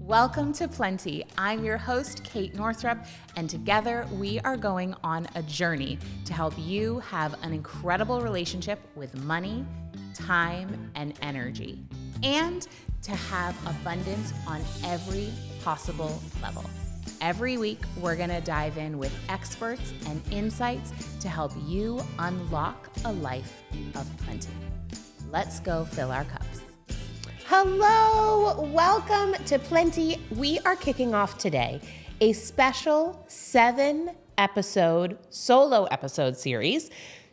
Welcome to Plenty. I'm your host, Kate Northrup, and together we are going on a journey to help you have an incredible relationship with money, time, and energy, and to have abundance on every possible level. Every week, we're gonna dive in with experts and insights to help you unlock a life of plenty. Let's go fill our cups. Hello, welcome to Plenty. We are kicking off today a special 7-episode solo episode series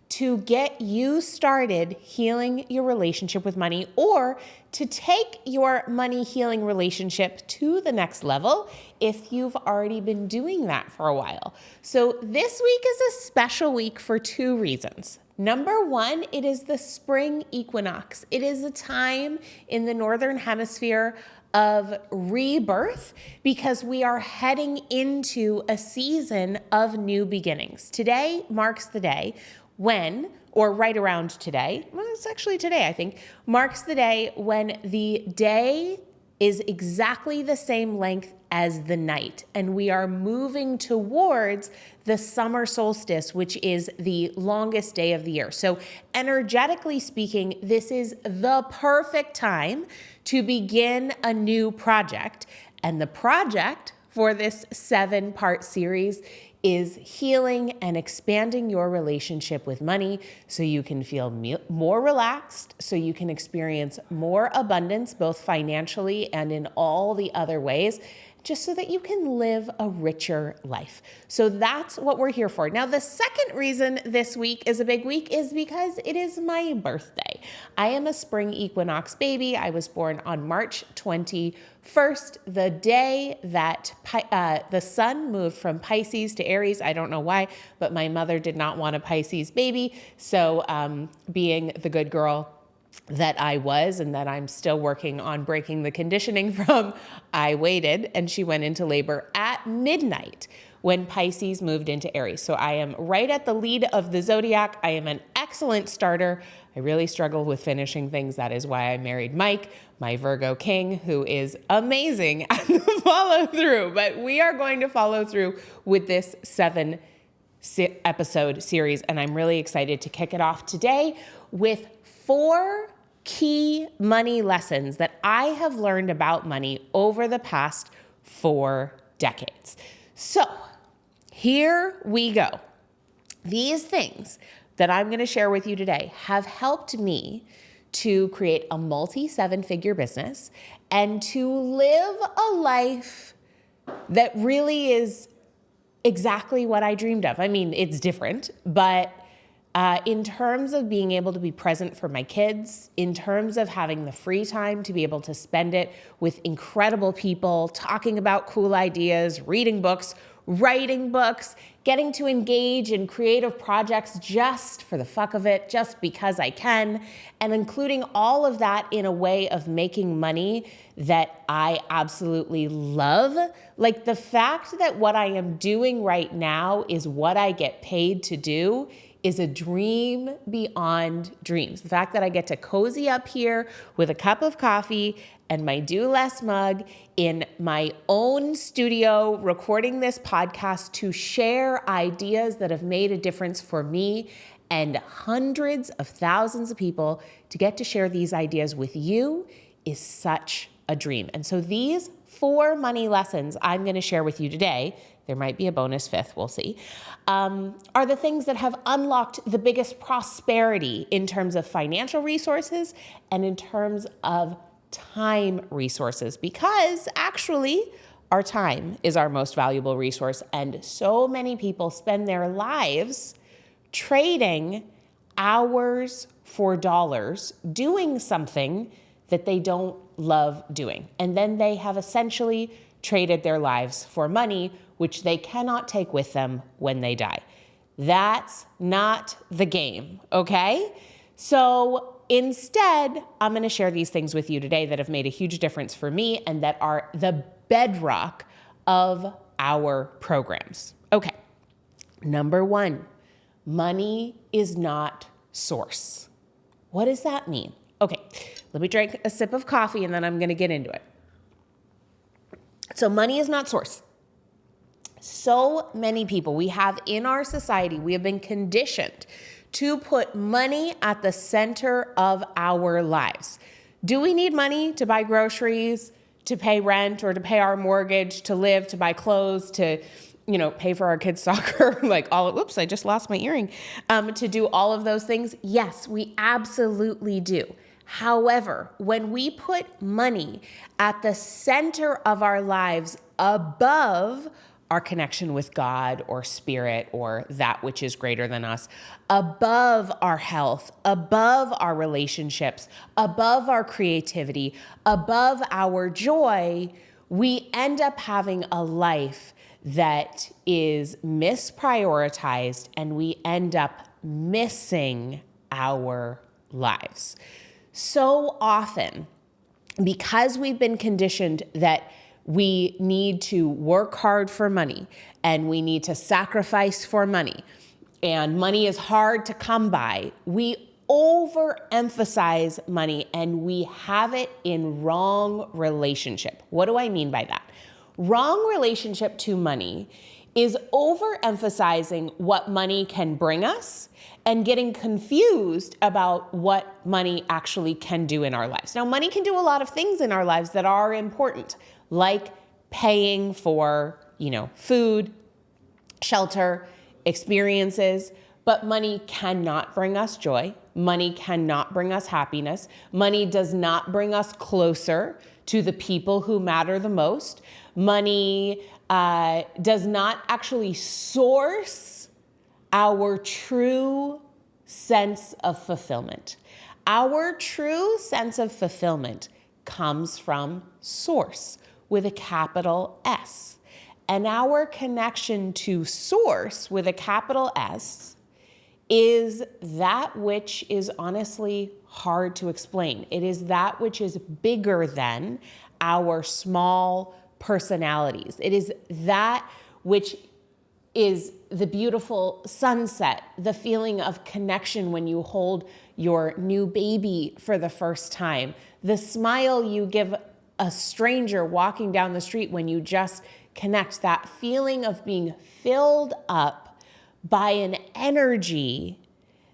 to get you started healing your relationship with money, or to take your money healing relationship to the next level if you've already been doing that for a while. So this week is a special week for 2 reasons. Number 1, it is the spring equinox. It is a time in the Northern Hemisphere of rebirth because we are heading into a season of new beginnings. Today marks the day when, or right around today, well, it's actually today, I think, marks the day when the day is exactly the same length as the night. And we are moving towards the summer solstice, which is the longest day of the year. So energetically speaking, this is the perfect time to begin a new project. And the project for this 7-part series is healing and expanding your relationship with money so you can feel more relaxed, so you can experience more abundance, both financially and in all the other ways, just so that you can live a richer life. So that's what we're here for. Now, the second reason this week is a big week is because it is my birthday. I am a spring equinox baby. I was born on March 21st, the day that the sun moved from Pisces to Aries. I don't know why, but my mother did not want a Pisces baby. So being the good girl that I was, and that I'm still working on breaking the conditioning from, I waited, and she went into labor at midnight when Pisces moved into Aries. So I am right at the lead of the zodiac. I am an excellent starter. I really struggle with finishing things. That is why I married Mike, my Virgo king, who is amazing at the follow through. But we are going to follow through with this 7-episode series, and I'm really excited to kick it off today with 4 key money lessons that I have learned about money over the past 4 decades. So here we go. These things that I'm going to share with you today have helped me to create a multi-7-figure business and to live a life that really is exactly what I dreamed of. I mean, it's different, but in terms of being able to be present for my kids, in terms of having the free time to be able to spend it with incredible people, talking about cool ideas, reading books, writing books, getting to engage in creative projects just for the fuck of it, just because I can, and including all of that in a way of making money that I absolutely love. Like the fact that what I am doing right now is what I get paid to do is a dream beyond dreams. The fact that I get to cozy up here with a cup of coffee and my Do Less mug in my own studio, recording this podcast to share ideas that have made a difference for me and hundreds of thousands of people, to get to share these ideas with you is such a dream. And so these 4 money lessons I'm going to share with you today, there might be a bonus 5th, we'll see, are the things that have unlocked the biggest prosperity in terms of financial resources and in terms of time resources, because actually our time is our most valuable resource. And so many people spend their lives trading hours for dollars, doing something that they don't love doing. And then they have essentially traded their lives for money, which they cannot take with them when they die. That's not the game, okay? So instead, I'm going to share these things with you today that have made a huge difference for me and that are the bedrock of our programs. Okay, number 1, money is not source. What does that mean? Okay, let me drink a sip of coffee and then I'm going to get into it. So money is not source. So many people we have in our society, we have been conditioned to put money at the center of our lives. Do we need money to buy groceries, to pay rent, or to pay our mortgage, to live, to buy clothes, to pay for our kids' soccer, whoops, I just lost my earring, to do all of those things? Yes, we absolutely do. However, when we put money at the center of our lives above our connection with God or spirit or that which is greater than us, above our health, above our relationships, above our creativity, above our joy, we end up having a life that is misprioritized, and we end up missing our lives. So often, because we've been conditioned that we need to work hard for money and we need to sacrifice for money, and money is hard to come by, we overemphasize money and we have it in wrong relationship. What do I mean by that? Wrong relationship to money is overemphasizing what money can bring us and getting confused about what money actually can do in our lives. Now, money can do a lot of things in our lives that are important, like paying for, food, shelter, experiences, but money cannot bring us joy. Money cannot bring us happiness. Money does not bring us closer to the people who matter the most. Money does not actually source our true sense of fulfillment. Our true sense of fulfillment comes from source with a capital S. And our connection to source with a capital S is that which is honestly hard to explain. It is that which is bigger than our small personalities. It is that which is the beautiful sunset, the feeling of connection when you hold your new baby for the first time, the smile you give a stranger walking down the street when you just connect, that feeling of being filled up by an energy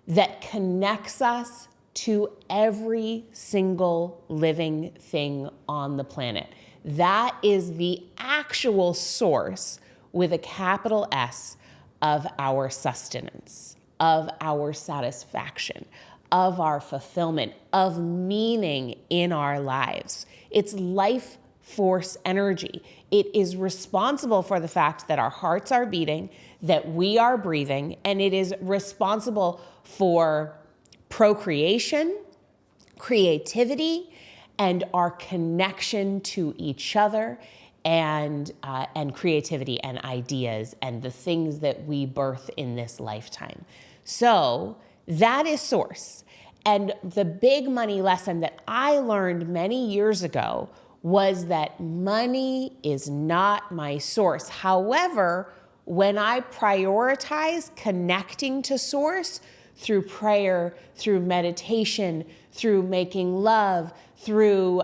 that connects us to every single living thing on the planet. That is the actual source with a capital S of our sustenance, of our satisfaction, of our fulfillment, of meaning in our lives. It's life force energy. It is responsible for the fact that our hearts are beating, that we are breathing, and it is responsible for procreation, creativity, and our connection to each other, and creativity and ideas and the things that we birth in this lifetime. So that is source. And the big money lesson that I learned many years ago was that money is not my source. However, when I prioritize connecting to source through prayer, through meditation, through making love, through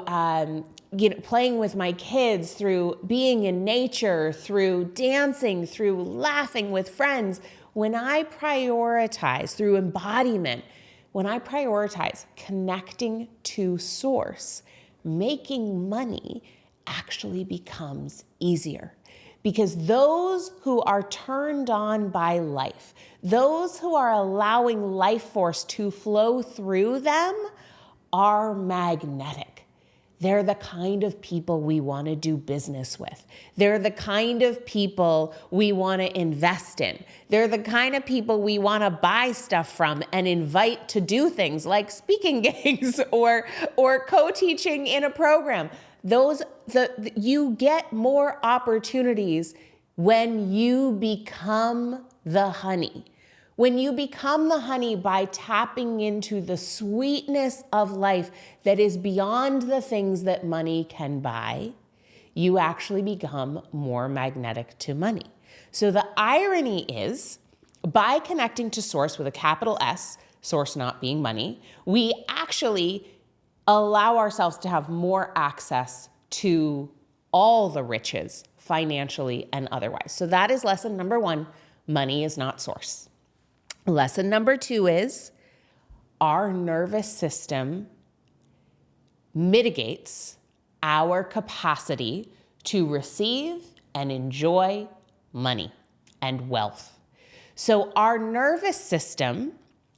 playing with my kids, through being in nature, through dancing, through laughing with friends, when I prioritize through embodiment, when I prioritize connecting to source, making money actually becomes easier. Because those who are turned on by life, those who are allowing life force to flow through them, are magnetic. They're the kind of people we want to do business with. They're the kind of people we want to invest in. They're the kind of people we want to buy stuff from and invite to do things like speaking gigs or co-teaching in a program. You get more opportunities when you become the honey. When you become the honey by tapping into the sweetness of life that is beyond the things that money can buy, you actually become more magnetic to money. So the irony is, by connecting to source with a capital S, source not being money, we actually allow ourselves to have more access to all the riches financially and otherwise. So that is lesson number 1. Money is not source. Lesson number 2 is our nervous system mitigates our capacity to receive and enjoy money and wealth. So our nervous system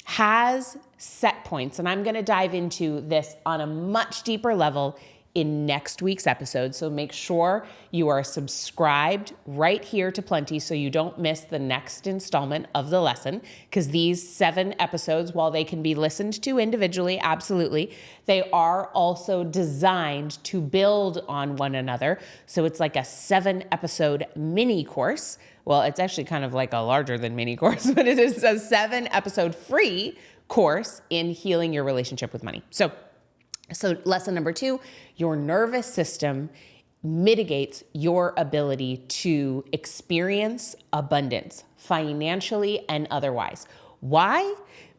has set points, and I'm going to dive into this on a much deeper level in next week's episode. So make sure you are subscribed right here to Plenty so you don't miss the next installment of the lesson, because these 7 episodes, while they can be listened to individually, absolutely, they are also designed to build on one another. So it's like a 7-episode mini course. Well, it's actually kind of like a larger than mini course, but it is a 7-episode free course in healing your relationship with money. So lesson number 2, your nervous system mitigates your ability to experience abundance financially and otherwise. Why?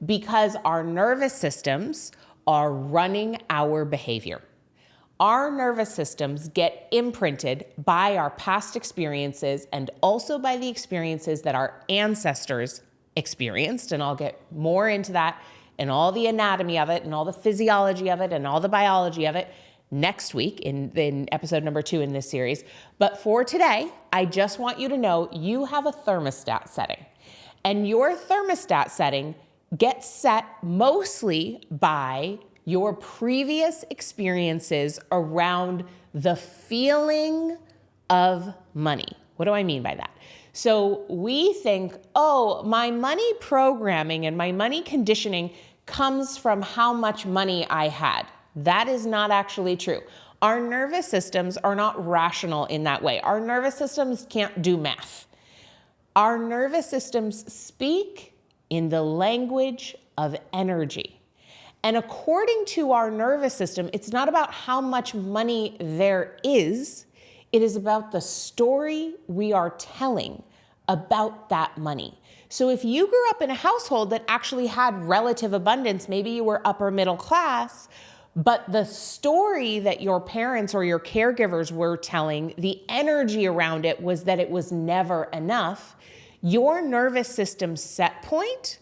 Because our nervous systems are running our behavior. Our nervous systems get imprinted by our past experiences and also by the experiences that our ancestors experienced. And I'll get more into that and all the anatomy of it and all the physiology of it and all the biology of it next week in episode number 2 in this series. But for today, I just want you to know you have a thermostat setting. And your thermostat setting gets set mostly by your previous experiences around the feeling of money. What do I mean by that? So we think, oh, my money programming and my money conditioning comes from how much money I had. That is not actually true. Our nervous systems are not rational in that way. Our nervous systems can't do math. Our nervous systems speak in the language of energy. And according to our nervous system, it's not about how much money there is. It is about the story we are telling about that money. So if you grew up in a household that actually had relative abundance, maybe you were upper middle class, but the story that your parents or your caregivers were telling, the energy around it was that it was never enough, your nervous system set point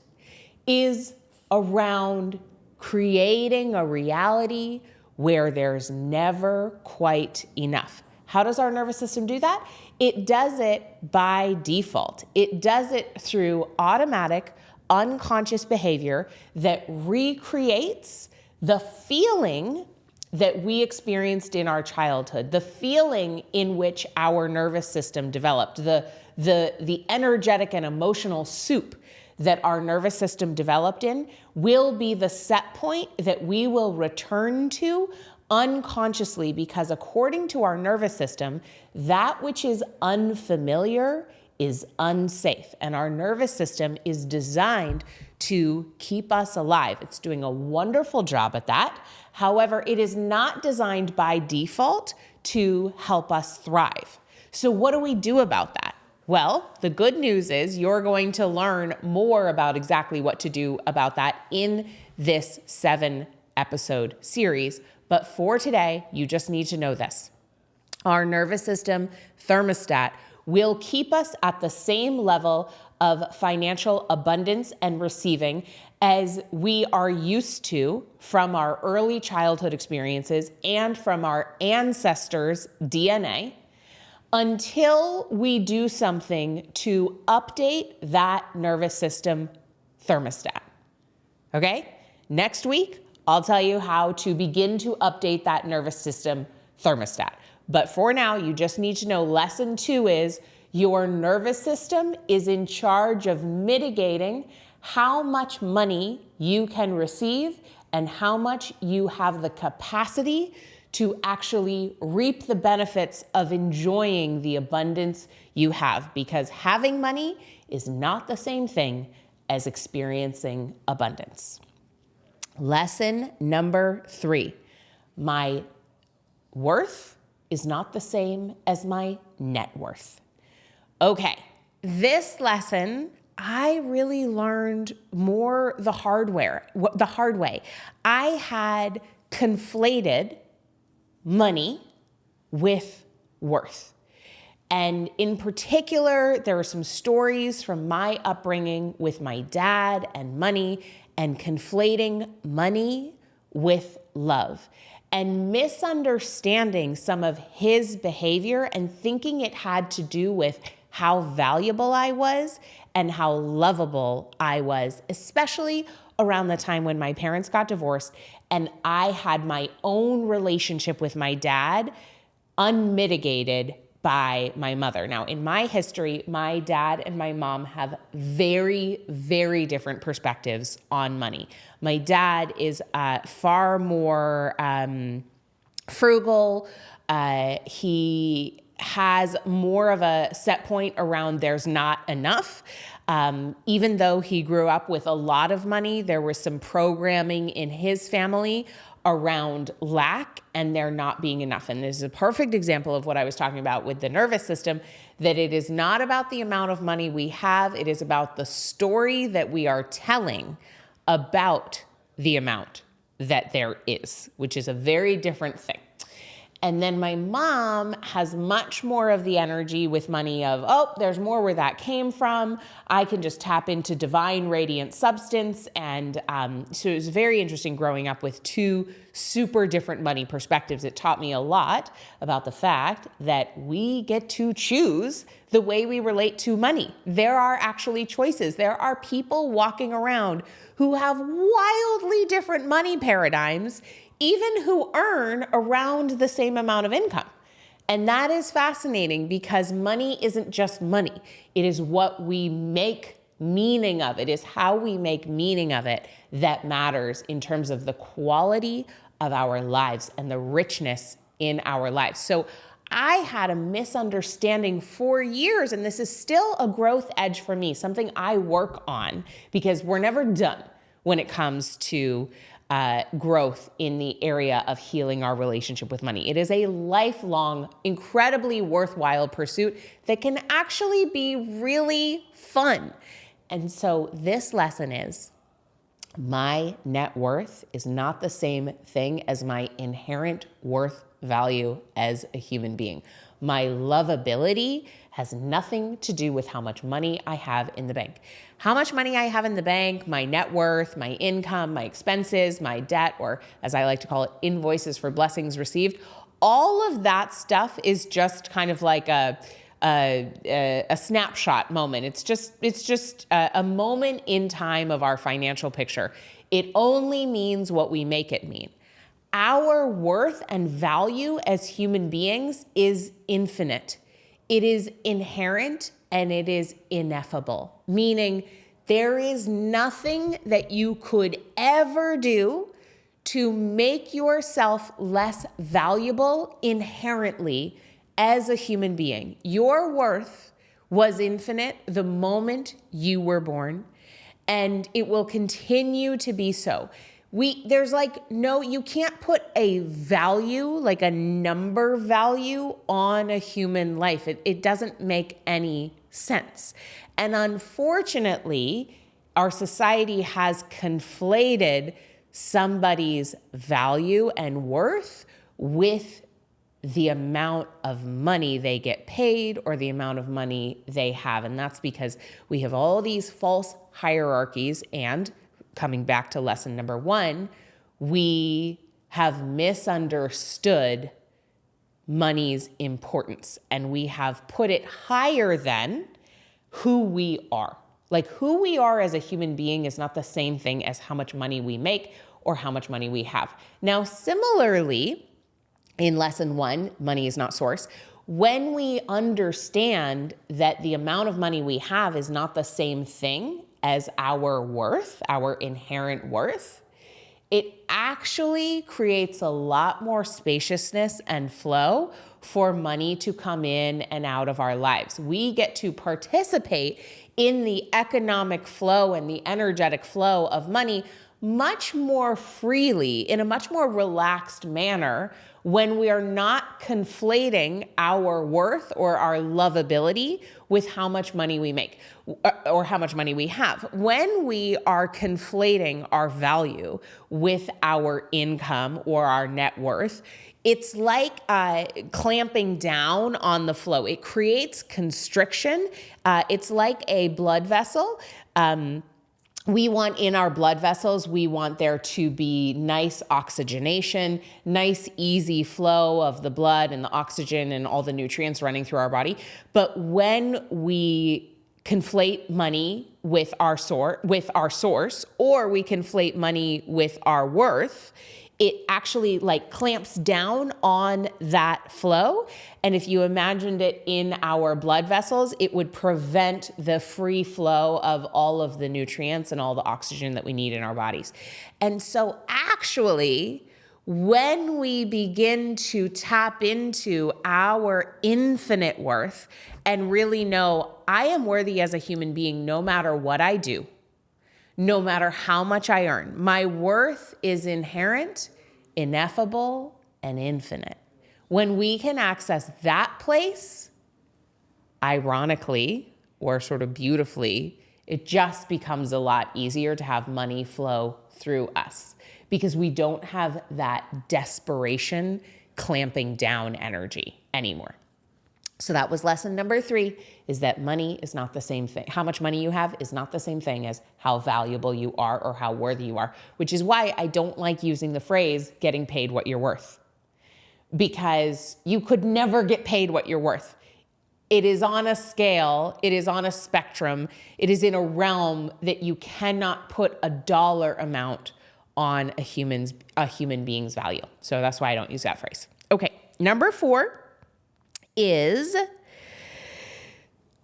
is around creating a reality where there's never quite enough. How does our nervous system do that? It does it by default. It does it through automatic, unconscious behavior that recreates the feeling that we experienced in our childhood, the feeling in which our nervous system developed, the energetic and emotional soup that our nervous system developed in will be the set point that we will return to unconsciously, because according to our nervous system, that which is unfamiliar is unsafe. And our nervous system is designed to keep us alive. It's doing a wonderful job at that. However, it is not designed by default to help us thrive. So what do we do about that? Well, the good news is you're going to learn more about exactly what to do about that in this 7-episode series. But for today, you just need to know this. Our nervous system thermostat will keep us at the same level of financial abundance and receiving as we are used to from our early childhood experiences and from our ancestors' DNA, until we do something to update that nervous system thermostat. Okay? Next week, I'll tell you how to begin to update that nervous system thermostat. But for now, you just need to know lesson 2 is your nervous system is in charge of mitigating how much money you can receive and how much you have the capacity to actually reap the benefits of enjoying the abundance you have, because having money is not the same thing as experiencing abundance. Lesson number 3, my worth is not the same as my net worth. Okay, this lesson I really learned more the hard way. I had conflated money with worth. And in particular, there are some stories from my upbringing with my dad and money, and conflating money with love, and misunderstanding some of his behavior and thinking it had to do with how valuable I was and how lovable I was, especially around the time when my parents got divorced and I had my own relationship with my dad unmitigated by my mother. Now, in my history, my dad and my mom have very, very different perspectives on money. My dad is far more frugal. He has more of a set point around there's not enough. Even though he grew up with a lot of money, there was some programming in his family around lack and there not being enough. And this is a perfect example of what I was talking about with the nervous system, that it is not about the amount of money we have. It is about the story that we are telling about the amount that there is, which is a very different thing. And then my mom has much more of the energy with money of, oh, there's more where that came from. I can just tap into divine radiant substance. And so it was very interesting growing up with two super different money perspectives. It taught me a lot about the fact that we get to choose the way we relate to money. There are actually choices. There are people walking around who have wildly different money paradigms, even who earn around the same amount of income. And that is fascinating because money isn't just money. It is what we make meaning of. It is how we make meaning of it that matters in terms of the quality of our lives and the richness in our lives. So I had a misunderstanding for years, and this is still a growth edge for me, something I work on because we're never done when it comes to growth in the area of healing our relationship with money. It is a lifelong, incredibly worthwhile pursuit that can actually be really fun. And so this lesson is, my net worth is not the same thing as my inherent worth value as a human being. My lovability has nothing to do with how much money I have in the bank. How much money I have in the bank, my net worth, my income, my expenses, my debt, or as I like to call it, invoices for blessings received, all of that stuff is just kind of like a snapshot moment. It's just a moment in time of our financial picture. It only means what we make it mean. Our worth and value as human beings is infinite. It is inherent and it is ineffable, meaning there is nothing that you could ever do to make yourself less valuable inherently as a human being. Your worth was infinite the moment you were born, and it will continue to be so. You can't put a value, like a number value on a human life. It doesn't make any sense. And unfortunately, our society has conflated somebody's value and worth with the amount of money they get paid or the amount of money they have. And that's because we have all these false hierarchies, and coming back to lesson number 1, we have misunderstood money's importance, and we have put it higher than who we are. Like, who we are as a human being is not the same thing as how much money we make or how much money we have. Now, similarly, in lesson 1, money is not source, when we understand that the amount of money we have is not the same thing as our worth, our inherent worth, it actually creates a lot more spaciousness and flow for money to come in and out of our lives. We get to participate in the economic flow and the energetic flow of money much more freely, in a much more relaxed manner, when we are not conflating our worth or our lovability with how much money we make or how much money we have. When we are conflating our value with our income or our net worth, It's like clamping down on the flow. It creates constriction. It's like a blood vessel. We want in our blood vessels, we want there to be nice oxygenation, nice easy flow of the blood and the oxygen and all the nutrients running through our body. But when we conflate money with our source, or we conflate money with our worth, it actually like clamps down on that flow. And if you imagined it in our blood vessels, it would prevent the free flow of all of the nutrients and all the oxygen that we need in our bodies. And so actually, when we begin to tap into our infinite worth and really know I am worthy as a human being no matter what I do, no matter how much I earn. My worth is inherent, ineffable, and infinite. When we can access that place, ironically, or sort of beautifully, it just becomes a lot easier to have money flow through us because we don't have that desperation clamping down energy anymore. So that was lesson number 3, is that money is not the same thing. How much money you have is not the same thing as how valuable you are or how worthy you are, which is why I don't like using the phrase getting paid what you're worth, because you could never get paid what you're worth. It is on a scale, it is on a spectrum, it is in a realm that you cannot put a dollar amount on a human being's value. So that's why I don't use that phrase. Okay, number 4 is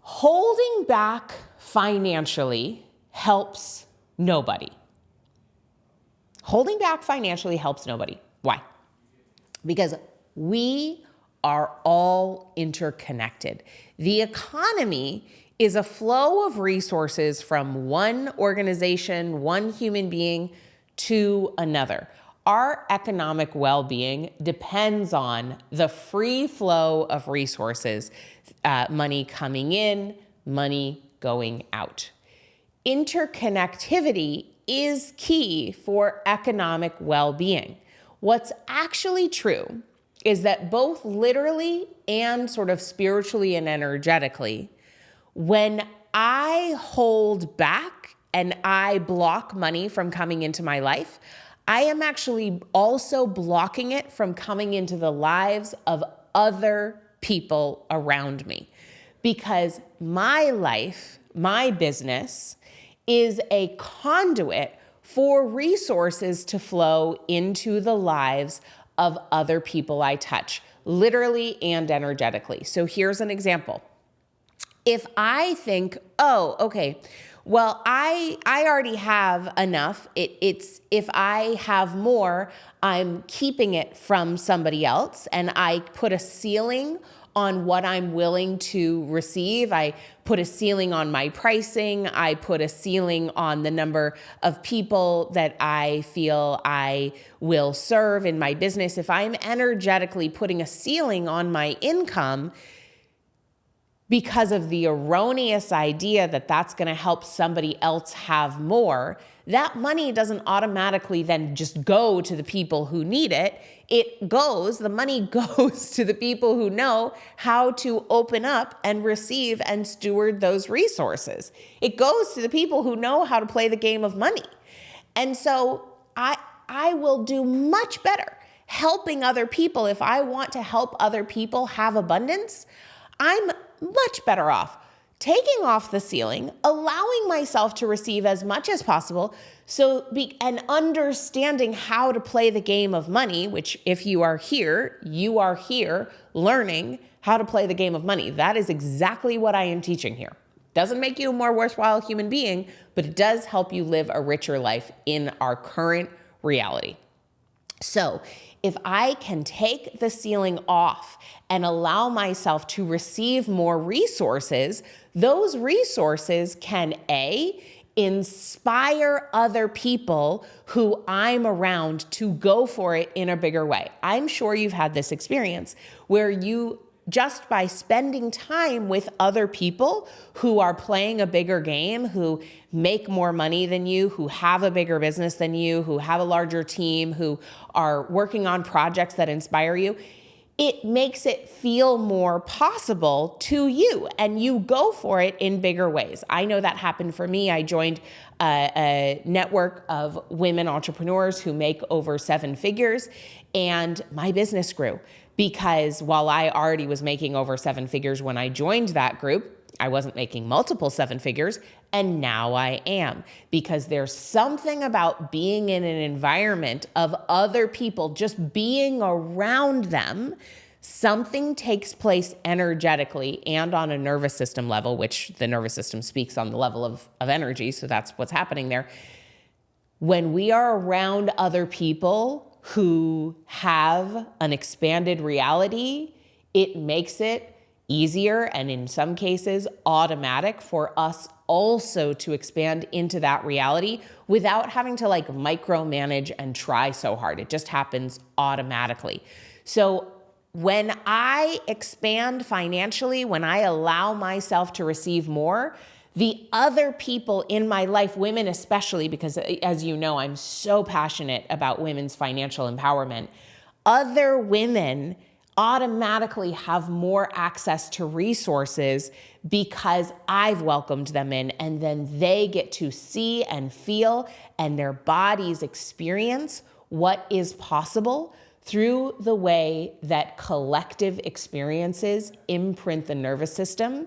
holding back financially helps nobody. Holding back financially helps nobody. Why? Because we are all interconnected. The economy is a flow of resources from one organization, one human being to another. Our economic well-being depends on the free flow of resources, money coming in, money going out. Interconnectivity is key for economic well-being. What's actually true is that both literally and sort of spiritually and energetically, when I hold back and I block money from coming into my life, I am actually also blocking it from coming into the lives of other people around me. Because my life, my business, is a conduit for resources to flow into the lives of other people I touch, literally and energetically. So here's an example. If I think, oh, okay, well, I already have enough. It's if I have more, I'm keeping it from somebody else, and I put a ceiling on what I'm willing to receive. I put a ceiling on my pricing. I put a ceiling on the number of people that I feel I will serve in my business. If I'm energetically putting a ceiling on my income, because of the erroneous idea that that's going to help somebody else have more, that money doesn't automatically then just go to the people who need it. The money goes to the people who know how to open up and receive and steward those resources. It goes to the people who know how to play the game of money. And so I will do much better helping other people. If I want to help other people have abundance, I'm much better off taking off the ceiling, allowing myself to receive as much as possible, and understanding how to play the game of money, which if you are here learning how to play the game of money. That is exactly what I am teaching here. Doesn't make you a more worthwhile human being, but it does help you live a richer life in our current reality. So if I can take the ceiling off and allow myself to receive more resources, those resources can inspire other people who I'm around to go for it in a bigger way. I'm sure you've had this experience where you just by spending time with other people who are playing a bigger game, who make more money than you, who have a bigger business than you, who have a larger team, who are working on projects that inspire you. It makes it feel more possible to you, and you go for it in bigger ways. I know that happened for me. I joined a network of women entrepreneurs who make over 7 figures, and my business grew because while I already was making over 7 figures when I joined that group, I wasn't making multiple 7 figures, and now I am, because there's something about being in an environment of other people, just being around them. Something takes place energetically and on a nervous system level, which the nervous system speaks on the level of energy, so that's what's happening there. When we are around other people who have an expanded reality, it makes it easier and in some cases automatic for us also to expand into that reality without having to like micromanage and try so hard. It just happens automatically. So when I expand financially, when I allow myself to receive more, the other people in my life, women especially, because as you know, I'm so passionate about women's financial empowerment, other women automatically have more access to resources because I've welcomed them in, and then they get to see and feel and their bodies experience what is possible through the way that collective experiences imprint the nervous system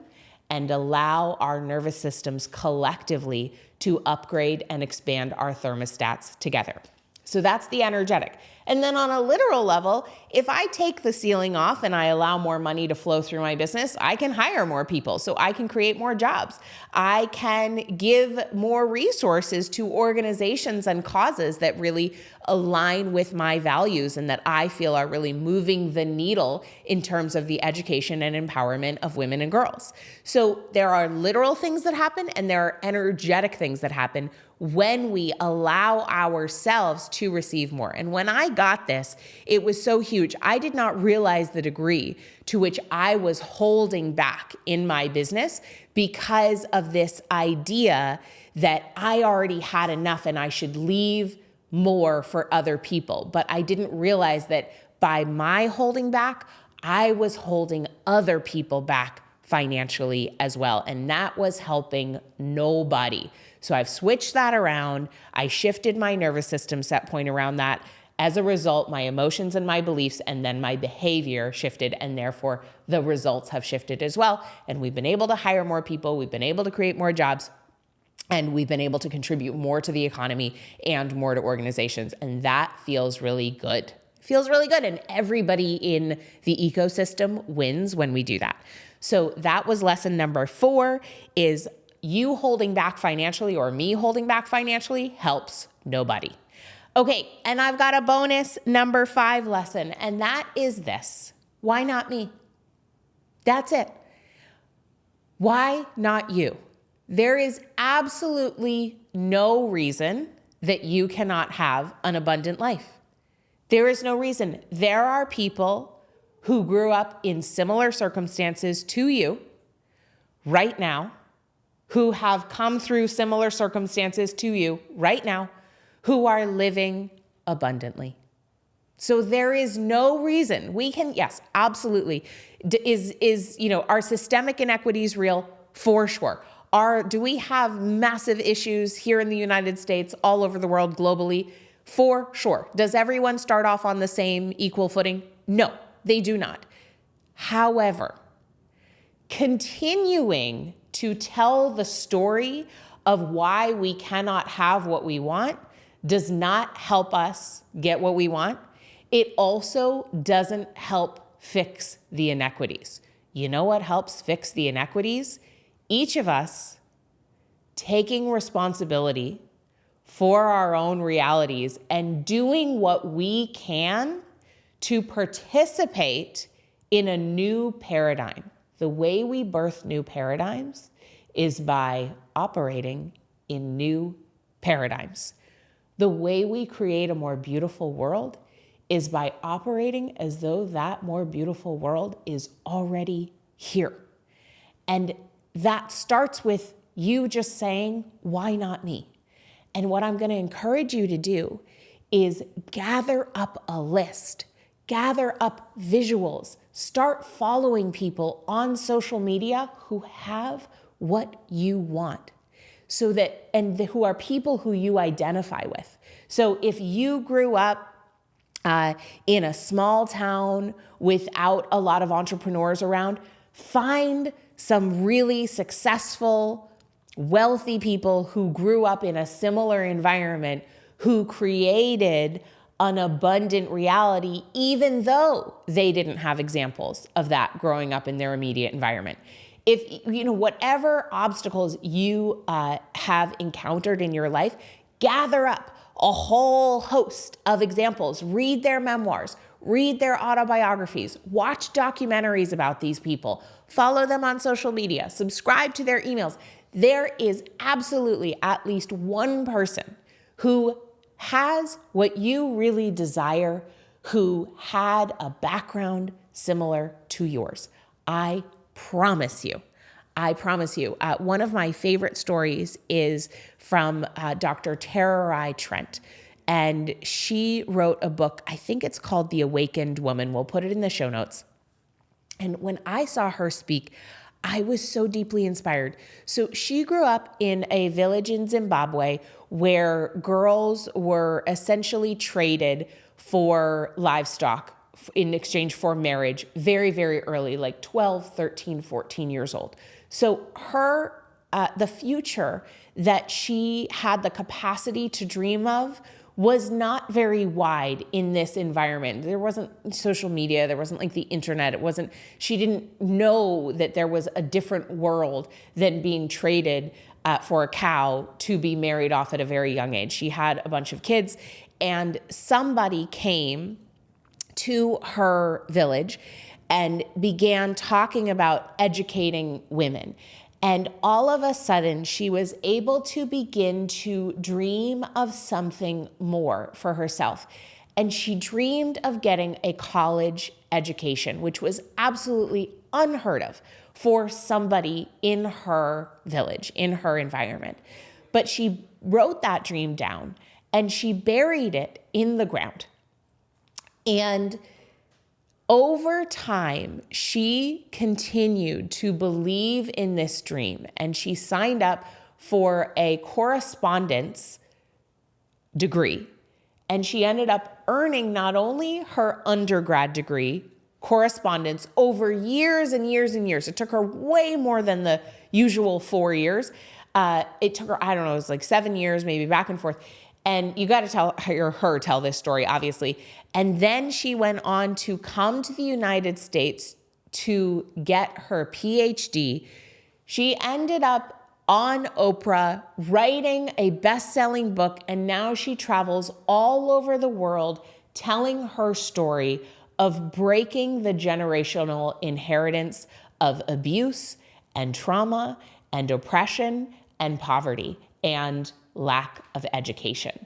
and allow our nervous systems collectively to upgrade and expand our thermostats together. So that's the energetic. And then on a literal level, if I take the ceiling off and I allow more money to flow through my business, I can hire more people, so I can create more jobs. I can give more resources to organizations and causes that really align with my values and that I feel are really moving the needle in terms of the education and empowerment of women and girls. So there are literal things that happen and there are energetic things that happen when we allow ourselves to receive more. And when I got this, it was so huge. I did not realize the degree to which I was holding back in my business because of this idea that I already had enough and I should leave more for other people. But I didn't realize that by my holding back, I was holding other people back financially as well. And that was helping nobody. So I've switched that around. I shifted my nervous system set point around that. As a result, my emotions and my beliefs and then my behavior shifted, and therefore the results have shifted as well. And we've been able to hire more people. We've been able to create more jobs. And we've been able to contribute more to the economy and more to organizations. And that feels really good. Feels really good. And everybody in the ecosystem wins when we do that. So that was lesson number 4, is you holding back financially or me holding back financially helps nobody. Okay, and I've got a bonus number 5 lesson, and that is this. Why not me? That's it. Why not you? There is absolutely no reason that you cannot have an abundant life. There is no reason. There are people who grew up in similar circumstances to you right now, who have come through similar circumstances to you right now, who are living abundantly. So there is no reason we can, yes, absolutely. Are systemic inequities real? For sure. Do we have massive issues here in the United States, all over the world, globally? For sure. Does everyone start off on the same equal footing? No, they do not. However, continuing to tell the story of why we cannot have what we want does not help us get what we want. It also doesn't help fix the inequities. You know what helps fix the inequities? Each of us taking responsibility for our own realities and doing what we can to participate in a new paradigm. The way we birth new paradigms is by operating in new paradigms. The way we create a more beautiful world is by operating as though that more beautiful world is already here. And that starts with you just saying, why not me? And what I'm going to encourage you to do is gather up a list, gather up visuals, start following people on social media who have what you want. So that, and who are people who you identify with. So if you grew up in a small town without a lot of entrepreneurs around, find some really successful, wealthy people who grew up in a similar environment, who created an abundant reality, even though they didn't have examples of that growing up in their immediate environment. If, whatever obstacles you have encountered in your life, gather up a whole host of examples, read their memoirs, read their autobiographies, watch documentaries about these people, follow them on social media, subscribe to their emails. There is absolutely at least one person who has what you really desire, who had a background similar to yours. I promise you. One of my favorite stories is from Dr. Tara Rai Trent. And she wrote a book, I think it's called The Awakened Woman. We'll put it in the show notes. And when I saw her speak, I was so deeply inspired. So she grew up in a village in Zimbabwe where girls were essentially traded for livestock in exchange for marriage very, very early, like 12, 13, 14 years old. So the future that she had the capacity to dream of was not very wide in this environment. There wasn't social media. There wasn't like the internet. She didn't know that there was a different world than being traded for a cow to be married off at a very young age. She had a bunch of kids, and somebody came to her village and began talking about educating women. And all of a sudden, she was able to begin to dream of something more for herself. And she dreamed of getting a college education, which was absolutely unheard of for somebody in her village, in her environment. But she wrote that dream down and she buried it in the ground. And over time, she continued to believe in this dream, and she signed up for a correspondence degree. And she ended up earning not only her undergrad degree, correspondence, over years and years and years. It took her way more than the usual 4 years. It took her, it was like 7 years, maybe back and forth. And you got to hear her tell this story, obviously. And then she went on to come to the United States to get her PhD. She ended up on Oprah writing a best-selling book, and now she travels all over the world telling her story of breaking the generational inheritance of abuse and trauma and oppression and poverty and lack of education.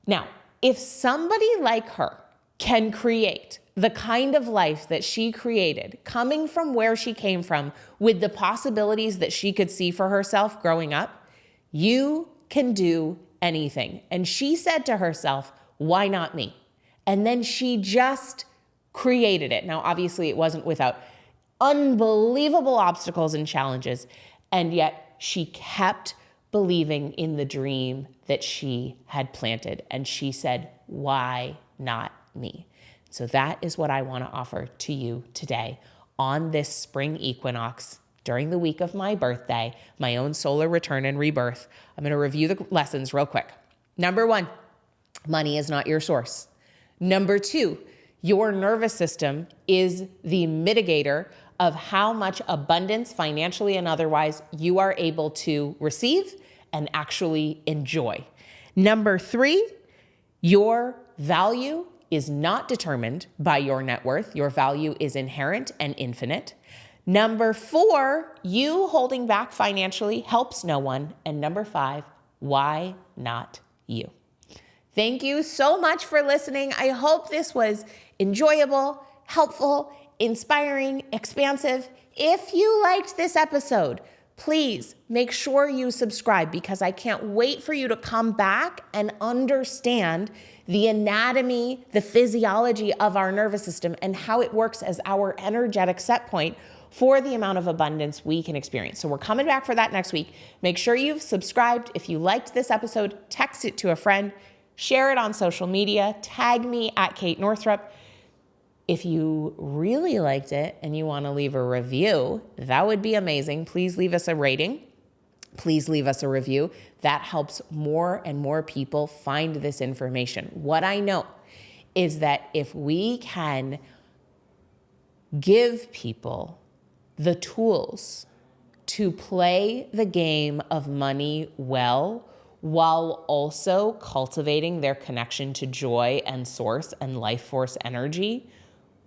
Now, if somebody like her can create the kind of life that she created, coming from where she came from, with the possibilities that she could see for herself growing up, you can do anything. And she said to herself, why not me? And then she just created it. Now, obviously, it wasn't without unbelievable obstacles and challenges, and yet she kept believing in the dream that she had planted. And she said, why not me? So that is what I want to offer to you today on this spring equinox during the week of my birthday, my own solar return and rebirth. I'm going to review the lessons real quick. Number 1, money is not your source. Number 2, your nervous system is the mitigator of how much abundance, financially and otherwise, you are able to receive and actually enjoy. Number 3, your value is not determined by your net worth. Your value is inherent and infinite. Number 4, you holding back financially helps no one. And number 5, why not you? Thank you so much for listening. I hope this was enjoyable, helpful, inspiring, expansive. If you liked this episode, please make sure you subscribe because I can't wait for you to come back and understand the anatomy, the physiology of our nervous system and how it works as our energetic set point for the amount of abundance we can experience. So we're coming back for that next week. Make sure you've subscribed. If you liked this episode, text it to a friend, share it on social media, tag me at Kate Northrup. If you really liked it and you want to leave a review, that would be amazing. Please leave us a rating. Please leave us a review. That helps more and more people find this information. What I know is that if we can give people the tools to play the game of money well, while also cultivating their connection to joy and source and life force energy,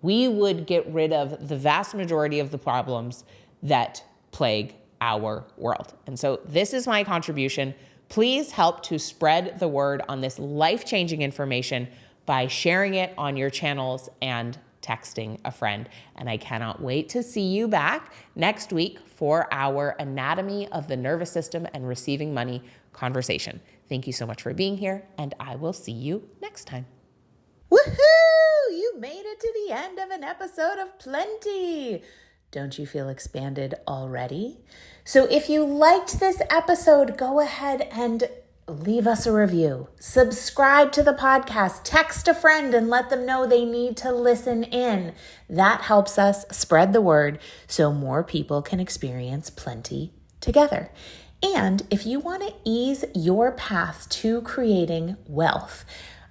we would get rid of the vast majority of the problems that plague our world. And so this is my contribution. Please help to spread the word on this life-changing information by sharing it on your channels and texting a friend. And I cannot wait to see you back next week for our Anatomy of the Nervous System and Receiving Money conversation. Thank you so much for being here, and I will see you next time. Woohoo! You made it to the end of an episode of Plenty. Don't you feel expanded already? So if you liked this episode, go ahead and leave us a review. Subscribe to the podcast. Text a friend and let them know they need to listen in. That helps us spread the word so more people can experience plenty together. And if you want to ease your path to creating wealth,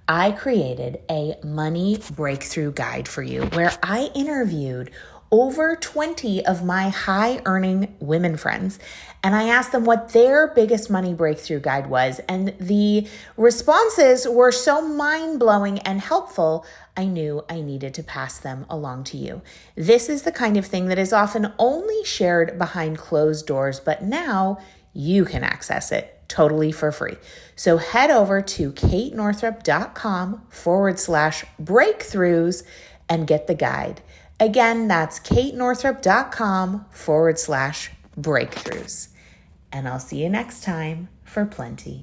I created a money breakthrough guide for you where I interviewed over 20 of my high earning women friends. And I asked them what their biggest money breakthrough guide was. And the responses were so mind blowing and helpful, I knew I needed to pass them along to you. This is the kind of thing that is often only shared behind closed doors, but now you can access it totally for free. So head over to katenorthrup.com/breakthroughs and get the guide. Again, that's katenorthrup.com/breakthroughs. And I'll see you next time for Plenty.